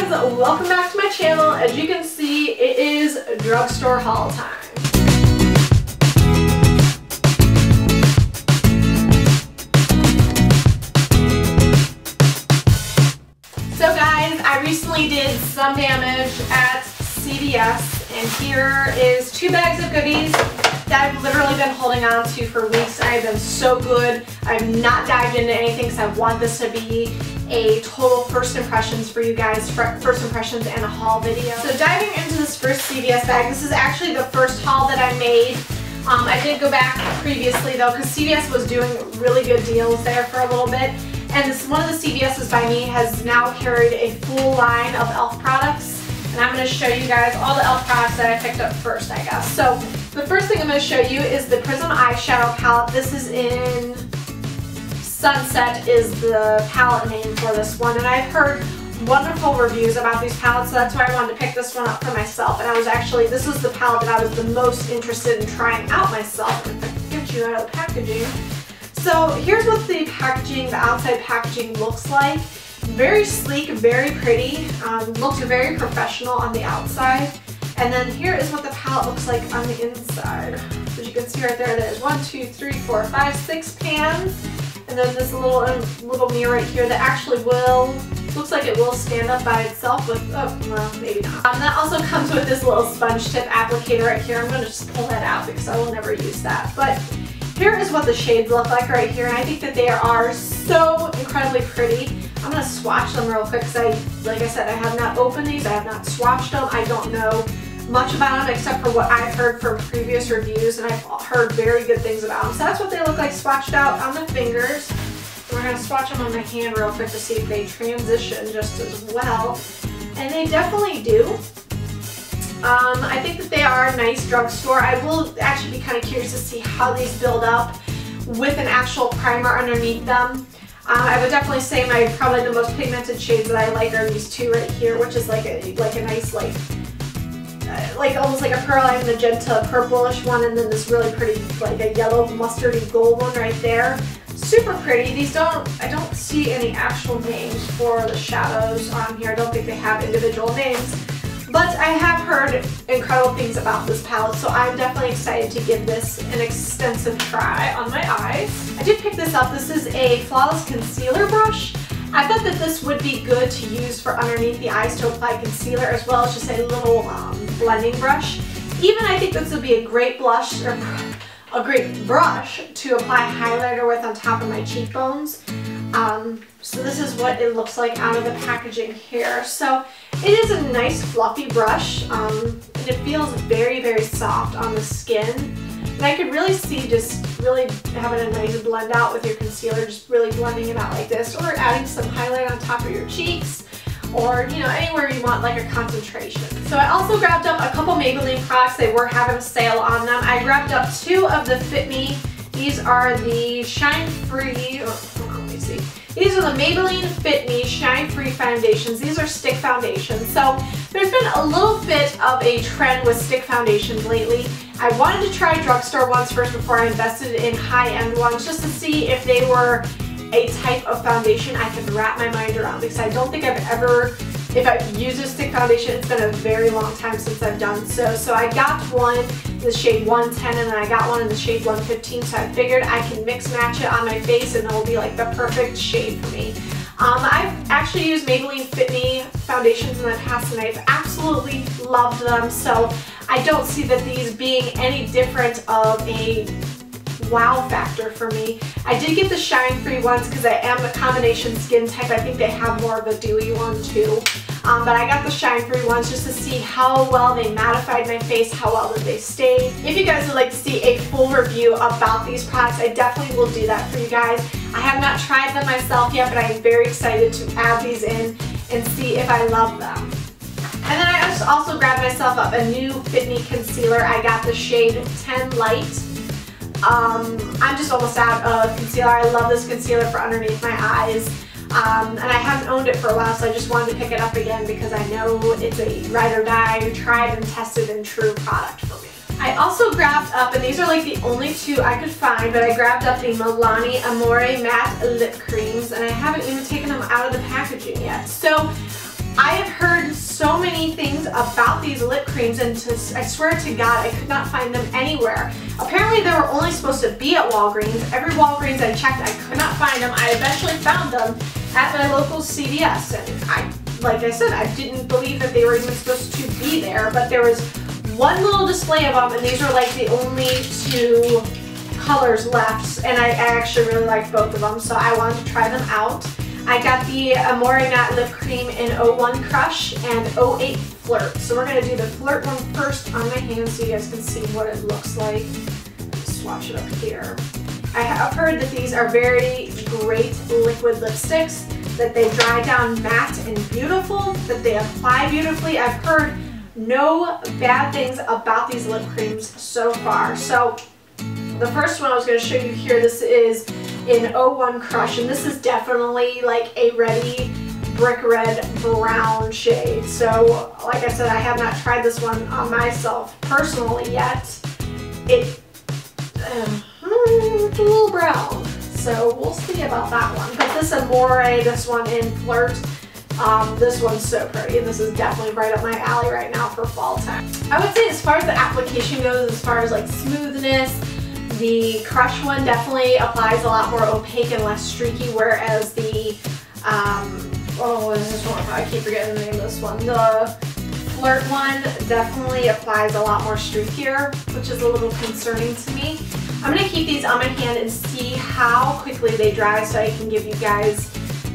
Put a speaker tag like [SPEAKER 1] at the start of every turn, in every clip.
[SPEAKER 1] guys, welcome back to my channel. As you can see, it is drugstore haul time. So guys, I recently did some damage at CVS, and here is 2 bags of goodies that I've literally been holding on to for weeks. I've been so good. I've not dived into anything because I want this to be a total first impressions for you guys, first impressions and a haul video. So diving into this first CVS bag, this is actually the first haul that I made. I did go back previously though because CVS was doing really good deals there for a little bit. And one of the CVS's by me has now carried a full line of e.l.f. products. And I'm going to show you guys all the e.l.f. products that I picked up first, I guess. So the first thing I'm going to show you is the Prism Eye Shadow palette. This is in Sunset is the palette name for this one. And I've heard wonderful reviews about these palettes, so that's why I wanted to pick this one up for myself. And I was actually, this was the palette that I was the most interested in trying out myself. If I can get you out of the packaging. So here's what the packaging, the outside packaging looks like. Very sleek, very pretty, looks very professional on the outside. And then here is what the palette looks like on the inside. As you can see right there, there's 1, 2, 3, 4, 5, 6 pans. And then this little mirror right here that actually looks like it will stand up by itself with, oh, well, maybe not. That also comes with this little sponge tip applicator right here. I'm going to just pull that out because I will never use that. But here is what the shades look like right here, and I think that they are so incredibly pretty. I'm going to swatch them real quick because like I said, I have not opened these, I have not swatched them, I don't know much about them except for what I've heard from previous reviews, and I've heard very good things about them. So that's what they look like swatched out on the fingers. And we're going to swatch them on my hand real quick to see if they transition just as well. And they definitely do. I think that they are a nice drugstore. I will actually be kind of curious to see how these build up with an actual primer underneath them. I would definitely say probably the most pigmented shades that I like are these 2 right here, which is like a nice like almost like a pearlite magenta purplish one, and then this really pretty like a yellow mustardy gold one right there. Super pretty. These I don't see any actual names for the shadows on here. I don't think they have individual names. But I have heard incredible things about this palette, so I'm definitely excited to give this an extensive try on my eyes. I did pick this up. This is a Flawless Concealer brush. I thought that this would be good to use for underneath the eyes to apply concealer, as well as just a little blending brush. Even I think this would be a great blush, or a great brush to apply highlighter with on top of my cheekbones. So this is what it looks like out of the packaging here. So it is a nice fluffy brush, and it feels very, very soft on the skin. And I could really see just really having a nice blend out with your concealer, just really blending it out like this, or adding some highlight on top of your cheeks, or you know, anywhere you want like a concentration. So I also grabbed up a couple Maybelline products. They were having a sale on them. I grabbed up 2 of the Fit Me. These are the Shine Free, hold on, let me see. These are the Maybelline Fit Me Shine Free foundations. These are stick foundations. So there's been a little bit of a trend with stick foundations lately. I wanted to try drugstore ones first before I invested in high-end ones, just to see if they were a type of foundation I could wrap my mind around, because I don't think I've ever, if I've used a stick foundation, it's been a very long time since I've done so. So I got one in the shade 110, and then I got one in the shade 115, so I figured I can mix match it on my face and it'll be like the perfect shade for me. I've actually used Maybelline Fit Me foundations in the past, and I've absolutely loved them, so I don't see that these being any different of a wow factor for me. I did get the Shine Free ones because I am a combination skin type. I think they have more of a dewy one too. But I got the Shine Free ones just to see how well they mattified my face, how well that they stayed. If you guys would like to see a full review about these products, I definitely will do that for you guys. I have not tried them myself yet, but I am very excited to add these in and see if I love them. And then I just also grabbed myself up a new Fit Me concealer. I got the shade 10 Light. I'm just almost out of concealer. I love this concealer for underneath my eyes. And I haven't owned it for a while, so I just wanted to pick it up again because I know it's a ride or die, tried and tested and true product for me. I also grabbed up, and these are like the only 2 I could find, but I grabbed up the Milani Amore Matte Lip Creams, and I haven't even taken them out of the packaging yet. So I have heard so many things about these lip creams, and I swear to God, I could not find them anywhere. Apparently they were only supposed to be at Walgreens. Every Walgreens I checked, I could not find them. I eventually found them at my local CVS, and like I said, I didn't believe that they were even supposed to be there, but there was one little display of them, and these were like the only 2 colors left, and I actually really liked both of them, so I wanted to try them out. I got the Amore Matte Lip Cream in 01 Crush and 08 Flirt. So we're going to do the Flirt one first on my hand so you guys can see what it looks like. Swatch it up here. I have heard that these are very great liquid lipsticks, that they dry down matte and beautiful, that they apply beautifully. I've heard no bad things about these lip creams so far. So the first one I was going to show you here, this is in 01 Crush, and this is definitely like a ready brick red brown shade. So like I said, I have not tried this one on myself personally yet. It's a little brown, so we'll see about that one. But this Amore, this one in Flirt, this one's so pretty, and this is definitely right up my alley right now for fall time. I would say as far as the application goes, as far as like smoothness, the Crush one definitely applies a lot more opaque and less streaky, whereas the, what is this one? I keep forgetting the name of this one. The Flirt one definitely applies a lot more streakier, which is a little concerning to me. I'm going to keep these on my hand and see how quickly they dry so I can give you guys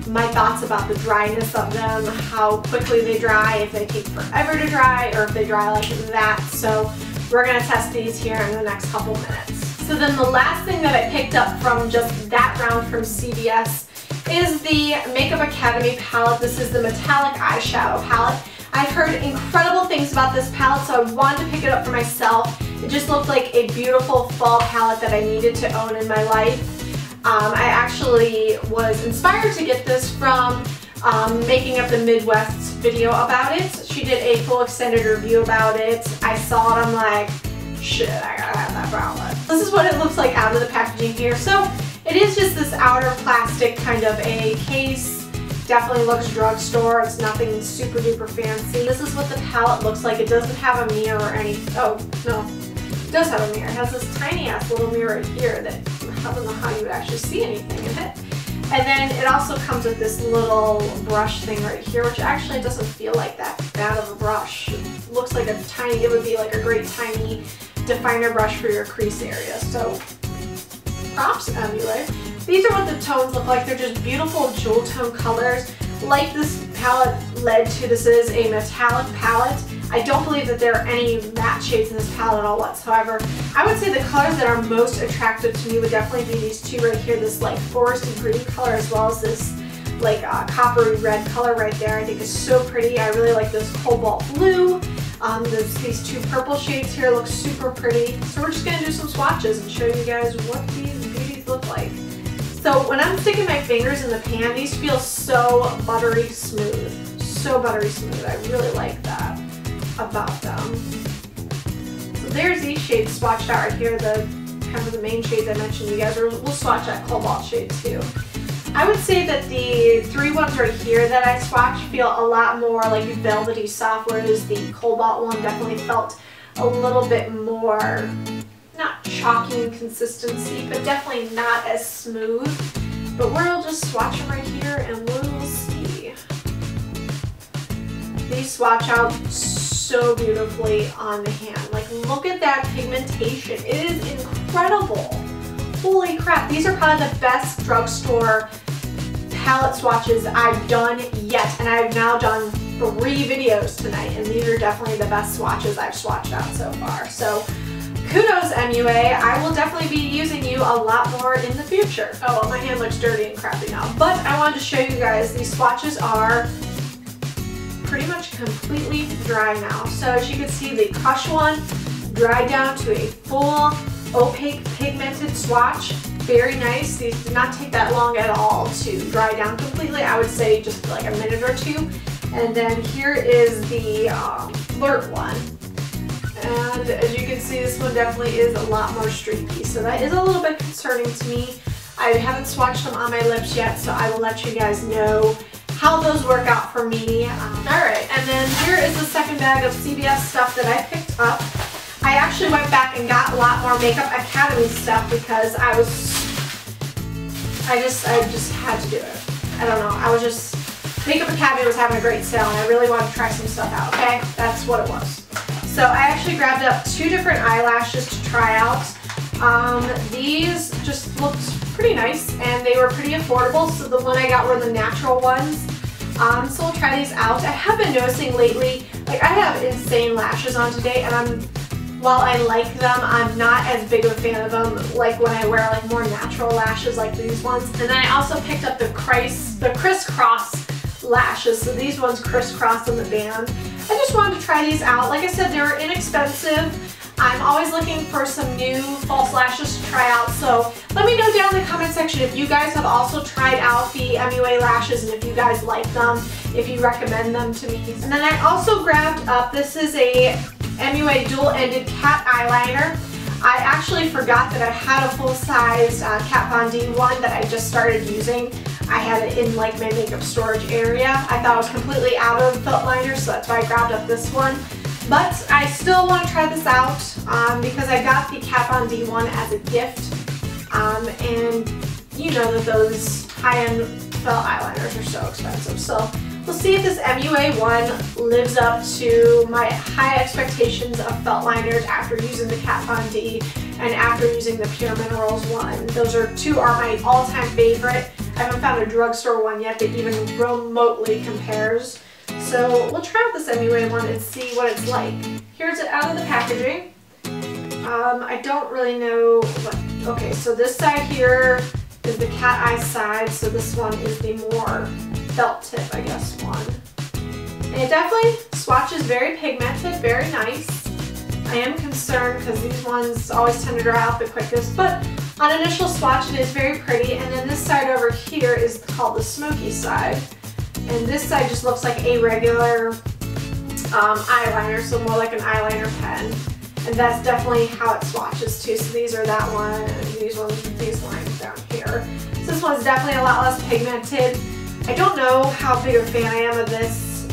[SPEAKER 1] my thoughts about the dryness of them, how quickly they dry, if they take forever to dry, or if they dry like that. So we're going to test these here in the next couple minutes. So then the last thing that I picked up from just that round from CVS is the Makeup Academy palette. This is the Metallic Eyeshadow palette. I've heard incredible things about this palette, so I wanted to pick it up for myself. It just looked like a beautiful fall palette that I needed to own in my life. I actually was inspired to get this from Making Up the Midwest video about it. She did a full extended review about it. I saw it, I'm like, shit, I gotta have that brown lip. This is what it looks like out of the packaging here. So it is just this outer plastic kind of a case. Definitely looks drugstore. It's nothing super duper fancy. This is what the palette looks like. It doesn't have a mirror or any, oh no, it does have a mirror. It has this tiny ass little mirror right here that I don't know how you would actually see anything in it. And then it also comes with this little brush thing right here, which actually doesn't feel like that bad of a brush. It looks like a tiny, it would be like a great tiny definer brush for your crease area. So props, MUA. These are what the tones look like. They're just beautiful jewel tone colors. Like this palette led to, this is a metallic palette. I don't believe that there are any matte shades in this palette at all whatsoever. I would say the colors that are most attractive to me would definitely be these two right here, this like foresty green color as well as this like coppery red color right there. I think it's so pretty. I really like this cobalt blue. These two purple shades here look super pretty. So we're just going to do some swatches and show you guys what these beauties look like. So when I'm sticking my fingers in the pan, these feel so buttery smooth. So buttery smooth. I really like that about them. So there's these shades swatched out right here, the kind of the main shades I mentioned. You guys will swatch that cobalt shade too. I would say that the three ones right here that I swatched feel a lot more like velvety soft, whereas the cobalt one definitely felt a little bit more, not chalky in consistency, but definitely not as smooth. But we'll just swatch them right here and we'll see. These swatch out so beautifully on the hand. Like, look at that pigmentation. It is incredible. Holy crap. These are probably the best drugstore palette swatches I've done yet. And I've now done 3 videos tonight. And these are definitely the best swatches I've swatched out so far. So kudos, MUA. I will definitely be using you a lot more in the future. Oh, well, my hand looks dirty and crappy now. But I wanted to show you guys, these swatches are pretty much completely dry now. So as you can see, the Crush one dried down to a full opaque pigmented swatch. Very nice. These did not take that long at all to dry down completely. I would say just like a minute or two. And then here is the Flirt one. And as you can see, this one definitely is a lot more streaky. So that is a little bit concerning to me. I haven't swatched them on my lips yet, so I will let you guys know how those work out for me. Alright, and then here is the second bag of CVS stuff that I picked up. I actually went back and got a lot more Makeup Academy stuff because I just had to do it. I don't know, Makeup Academy was having a great sale and I really wanted to try some stuff out, okay? That's what it was. So I actually grabbed up 2 different eyelashes to try out. These just looked pretty nice and they were pretty affordable, so the one I got were the natural ones. So we'll try these out. I have been noticing lately, like I have insane lashes on today, and while I like them, I'm not as big of a fan of them like when I wear like more natural lashes like these ones. And then I also picked up the crisscross lashes, so these ones crisscross on the band. I just wanted to try these out. Like I said, they were inexpensive. I'm always looking for some new false lashes to try out, so let me know down in the comment section if you guys have also tried out the MUA lashes and if you guys like them, if you recommend them to me. And then I also grabbed up, this is a MUA dual-ended cat eyeliner. I actually forgot that I had a full-size Kat Von D one that I just started using. I had it in like my makeup storage area. I thought I was completely out of felt liner, so that's why I grabbed up this one. But I still want to try this out because I got the Kat Von D one as a gift. And you know that those high-end felt eyeliners are so expensive. So we'll see if this MUA one lives up to my high expectations of felt liners after using the Kat Von D and after using the Pure Minerals one. Those two are my all-time favorite. I haven't found a drugstore one yet that even remotely compares. So we'll try out this MUA one and see what it's like. Here's it out of the packaging. I don't really know what, okay, so this side here is the cat eye side, so this one is the more felt tip, I guess, one. And it definitely swatches very pigmented, very nice. I am concerned because these ones always tend to dry out the quickest, but on initial swatch it is very pretty. And then this side over here is called the Smokey side. And this side just looks like a regular eyeliner, so more like an eyeliner pen. And that's definitely how it swatches too. So these are that one, and these lines down here. So this one's definitely a lot less pigmented. I don't know how big a fan I am of this.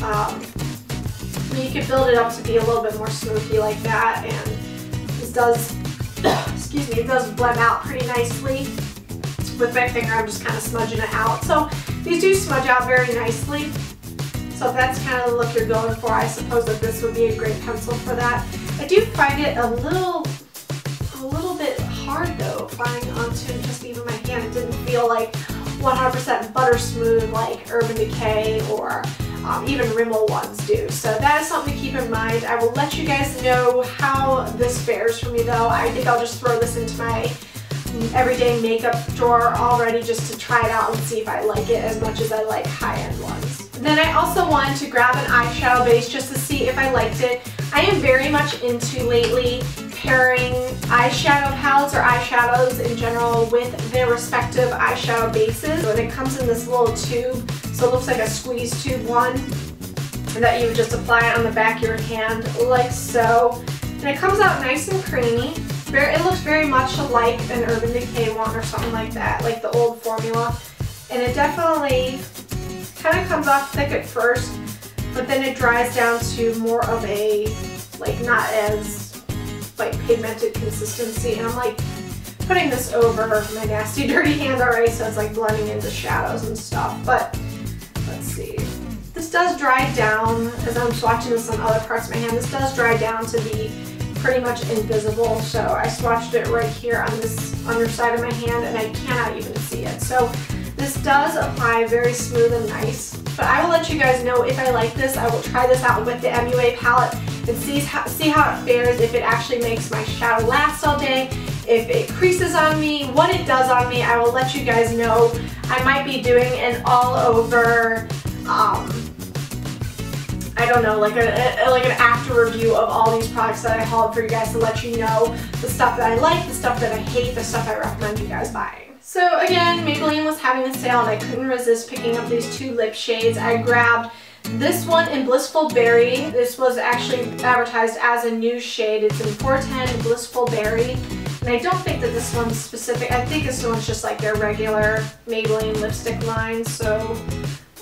[SPEAKER 1] You could build it up to be a little bit more smoky like that, and this does, excuse me, it does blend out pretty nicely. With my finger, I'm just kind of smudging it out. So these do smudge out very nicely. So if that's kind of the look you're going for, I suppose that this would be a great pencil for that. I do find it a little bit hard though, applying onto just even my hand. It didn't feel like 100% butter smooth like Urban Decay or even Rimmel ones do. So that is something to keep in mind. I will let you guys know how this fares for me though. I think I'll just throw this into my everyday makeup drawer already just to try it out and see if I like it as much as I like high-end ones. Then I also wanted to grab an eyeshadow base just to see if I liked it. I am very much into lately pairing eyeshadow palettes or eyeshadows in general with their respective eyeshadow bases. And it comes in this little tube, so it looks like a squeeze tube one that you would just apply on the back of your hand like so. And it comes out nice and creamy. It looks very much like an Urban Decay one or something like that, like the old formula. And it definitely kind of comes off thick at first, but then it dries down to more of a, like, not as, like, pigmented consistency. And I'm, like, putting this over my nasty, dirty hand already, so it's, like, blending into shadows and stuff. But, let's see. This does dry down, as I'm swatching this on other parts of my hand, this does dry down to be pretty much invisible. So I swatched it right here on this underside of my hand, and I cannot even see it. So this does apply very smooth and nice, but I will let you guys know if I like this. I will try this out with the MUA palette and see how it fares, if it actually makes my shadow last all day, if it creases on me, what it does on me. I will let you guys know. I might be doing an all over, I don't know, like an after review of all these products that I hauled for you guys to let you know the stuff that I like, the stuff that I hate, the stuff I recommend you guys buying. So again, Maybelline was having a sale and I couldn't resist picking up these 2 lip shades. I grabbed this one in Blissful Berry. This was actually advertised as a new shade. It's in 410 Blissful Berry. And I don't think that this one's specific. I think this one's just like their regular Maybelline lipstick line. So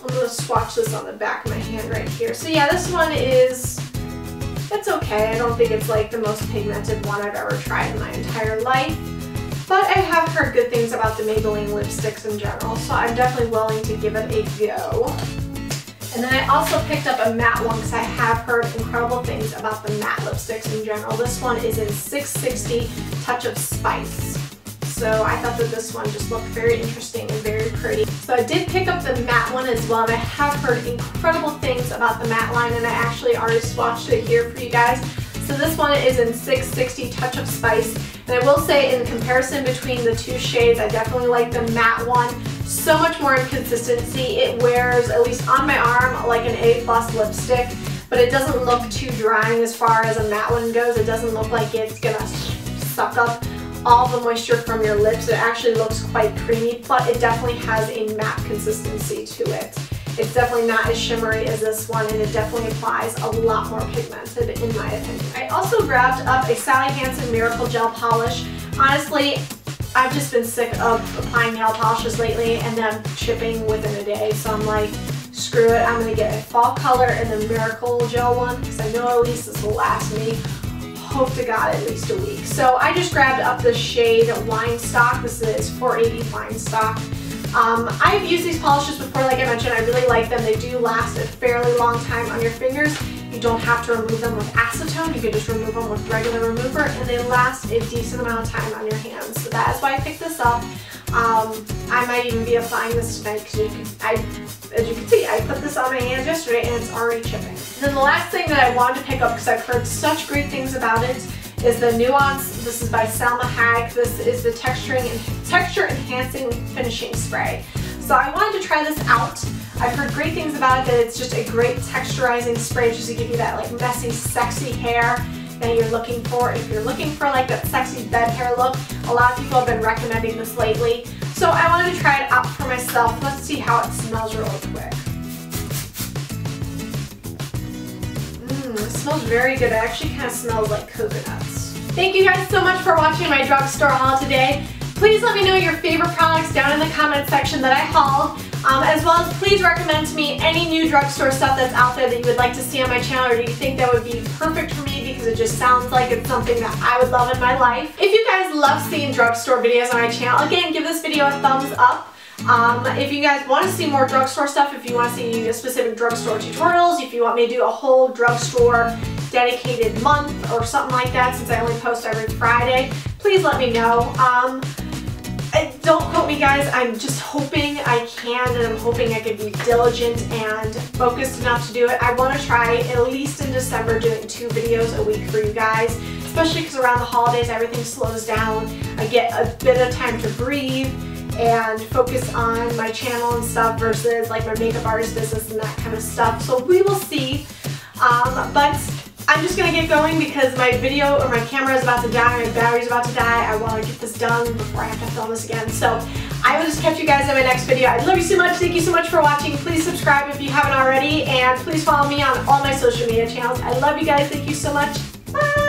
[SPEAKER 1] I'm going to swatch this on the back of my hand right here. So yeah, this one is, it's okay. I don't think it's like the most pigmented one I've ever tried in my entire life. But I have heard good things about the Maybelline lipsticks in general, so I'm definitely willing to give it a go. And then I also picked up a matte one because I have heard incredible things about the matte lipsticks in general. This one is in 660 Touch of Spice. So I thought that this one just looked very interesting and very pretty. So I did pick up the matte one as well, and I have heard incredible things about the matte line, and I actually already swatched it here for you guys. So this one is in 660 Touch of Spice, and I will say in comparison between the two shades, I definitely like the matte one. So much more in consistency. It wears, at least on my arm, like an A+ lipstick, but it doesn't look too drying as far as a matte one goes. It doesn't look like it's gonna suck up all the moisture from your lips. It actually looks quite creamy, but it definitely has a matte consistency to it. It's definitely not as shimmery as this one, and it definitely applies a lot more pigmented in my opinion. I also grabbed up a Sally Hansen Miracle Gel Polish. Honestly, I've just been sick of applying nail polishes lately and them chipping within a day, so I'm like, screw it, I'm going to get a fall color and the Miracle Gel one because I know at least this will last me, hope to God, at least a week. So I just grabbed up the shade Wine Stock. This is 480 Wine Stock. I've used these polishes before, like I mentioned. I really like them. They do last a fairly long time on your fingers. You don't have to remove them with acetone. You can just remove them with regular remover, and they last a decent amount of time on your hands. So that is why I picked this up. I might even be applying this tonight because as you can see, I put this on my hands yesterday and it's already chipping. And then the last thing that I wanted to pick up, because I've heard such great things about it, is the Nuance. This is by Selma Hayek. This is the texture enhancing finishing spray. So I wanted to try this out. I've heard great things about it, that it's just a great texturizing spray just to give you that like messy, sexy hair that you're looking for. If you're looking for like that sexy bed hair look, a lot of people have been recommending this lately. So I wanted to try it out for myself. Let's see how it smells real quick. It smells very good. It actually kind of smells like coconuts. Thank you guys so much for watching my drugstore haul today. Please let me know your favorite products down in the comment section that I hauled, as well as please recommend to me any new drugstore stuff that's out there that you would like to see on my channel, or do you think that would be perfect for me because it just sounds like it's something that I would love in my life. If you guys love seeing drugstore videos on my channel, again, give this video a thumbs up. If you guys want to see more drugstore stuff, if you want to see specific drugstore tutorials, if you want me to do a whole drugstore dedicated month or something like that, since I only post every Friday, please let me know. Don't quote me guys, I'm just hoping I can, and I'm hoping I can be diligent and focused enough to do it. I want to try, at least in December, doing 2 videos a week for you guys, especially because around the holidays everything slows down. I get a bit of time to breathe and focus on my channel and stuff versus like my makeup artist business and that kind of stuff. So we will see. But I'm just going to get going because my video or my camera is about to die, my battery's about to die. I want to get this done before I have to film this again. So I will just catch you guys in my next video. I love you so much. Thank you so much for watching. Please subscribe if you haven't already, and please follow me on all my social media channels. I love you guys. Thank you so much. Bye!